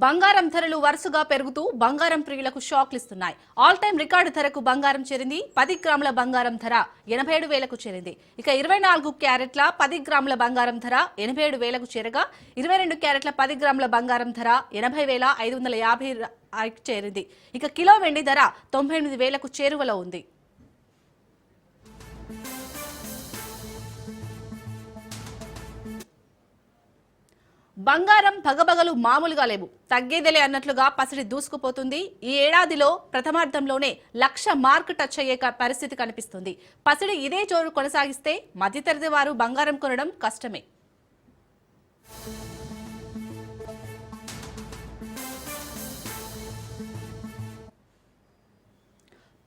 బంగారం ధరలు వరుసగా పెరుగుతూ బంగారం ప్రియులకు షాక్లు ఇస్తున్నాయి. ఆల్ టైమ్ రికార్డు ధరకు బంగారం చేరింది. 10 గ్రాముల బంగారం ధర 87,000కు చేరింది. ఇక 24 క్యారెట్ల 10 గ్రాముల బంగారం ధర 87,000కు చేరగా 22 క్యారెట్ల 10 గ్రాముల బంగారం ధర 80,550 చేరింది. ఇక కిలో వెండి ధర 98,000కు చేరువలో ఉంది. బంగారం భగభగలు మామూలుగా లేవు. తగ్గేదేలే అన్నట్లుగా పసిడి దూసుకుపోతుంది. ఈ ఏడాదిలో ప్రథమార్థంలోనే 1,00,000 మార్క్ టచ్ అయ్యే పరిస్థితి కనిపిస్తుంది. పసిడి ఇదే జోరు కొనసాగిస్తే మధ్యతరగతి వారు బంగారం కొనడం కష్టమే.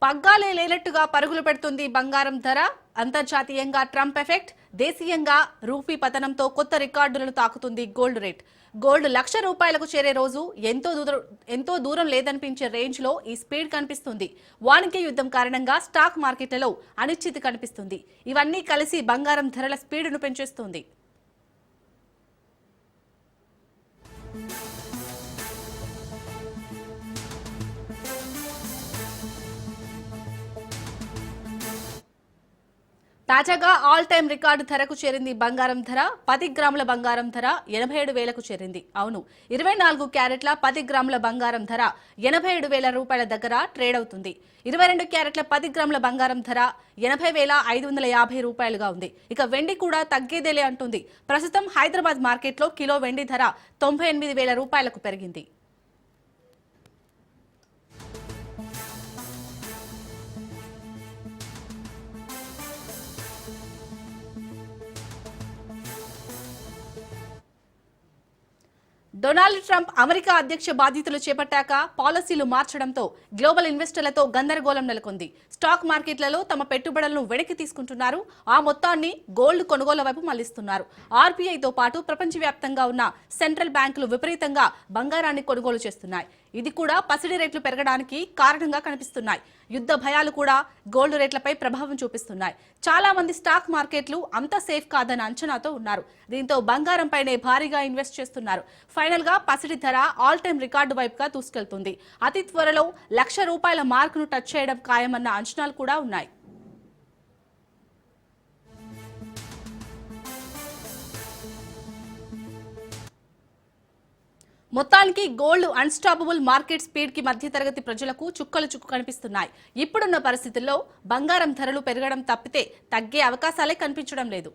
పగ్గాలే లేనట్టుగా పరుగులు పెడుతుంది బంగారం ధర. అంతర్జాతీయంగా ట్రంప్ ఎఫెక్ట్, దేశీయంగా రూపీ పతనంతో కొత్త రికార్డులను తాకుతుంది గోల్డ్ రేట్. గోల్డ్ ₹1,00,000 చేరే రోజు ఎంతో దూరం లేదనిపించే రేంజ్ లో ఈ స్పీడ్ కనిపిస్తుంది. వాణిజ్య యుద్ధం కారణంగా స్టాక్ మార్కెట్లలో అనిశ్చితి కనిపిస్తుంది. ఇవన్నీ కలిసి బంగారం ధరల స్పీడును పెంచేస్తుంది. తాజాగా ఆల్ టైమ్ రికార్డు ధరకు చేరింది బంగారం ధర. 10 గ్రాముల బంగారం ధర 87,000కు చేరింది. అవును, 24 క్యారెట్ల 10 గ్రాముల బంగారం ధర 87,000 దగ్గర ట్రేడ్ అవుతుంది. 22 క్యారెట్ల 10 గ్రాముల బంగారం ధర 80,550 ఉంది. ఇక వెండి కూడా తగ్గేదేలే అంటుంది. ప్రస్తుతం హైదరాబాద్ మార్కెట్లో కిలో వెండి ధర 98,000 పెరిగింది. డొనాల్డ్ ట్రంప్ అమెరికా అధ్యక్ష బాధ్యతలు చేపట్టాక పాలసీలు మార్చడంతో గ్లోబల్ ఇన్వెస్టర్లతో గందరగోళం నెలకొంది. స్టాక్ మార్కెట్లలో తమ పెట్టుబడులను వెనక్కి తీసుకుంటున్నారు. ఆ మొత్తాన్ని గోల్డ్ కొనుగోలు వైపు మళ్లిస్తున్నారు. ఆర్బీఐతో పాటు ప్రపంచవ్యాప్తంగా ఉన్న సెంట్రల్ బ్యాంకులు విపరీతంగా బంగారాన్ని కొనుగోలు చేస్తున్నాయి. ఇది కూడా పసిడి రేట్లు పెరగడానికి కారణంగా కనిపిస్తున్నాయి. యుద్ధ భయాలు కూడా గోల్డ్ రేట్లపై ప్రభావం చూపిస్తున్నాయి. చాలా మంది స్టాక్ మార్కెట్లు అంత సేఫ్ కాదన్న అంచనాతో ఉన్నారు. దీంతో బంగారంపైనే భారీగా ఇన్వెస్ట్ చేస్తున్నారు. ఫైనల్ గా పసిడి ధర ఆల్ టైమ్ రికార్డు వైపుగా దూసుకెళ్తుంది. అతి త్వరలో ₹1,00,000 మార్కును టచ్ చేయడం ఖాయమన్న అంచనాలు కూడా ఉన్నాయి. మొత్తానికి గోల్డ్ అన్స్టాపబుల్ మార్కెట్ స్పీడ్ కి మధ్యతరగతి ప్రజలకు చుక్కలు కనిపిస్తున్నాయి. ఇప్పుడున్న పరిస్థితుల్లో బంగారం ధరలు పెరగడం తప్పితే తగ్గే అవకాశాలే కనిపించడం లేదు.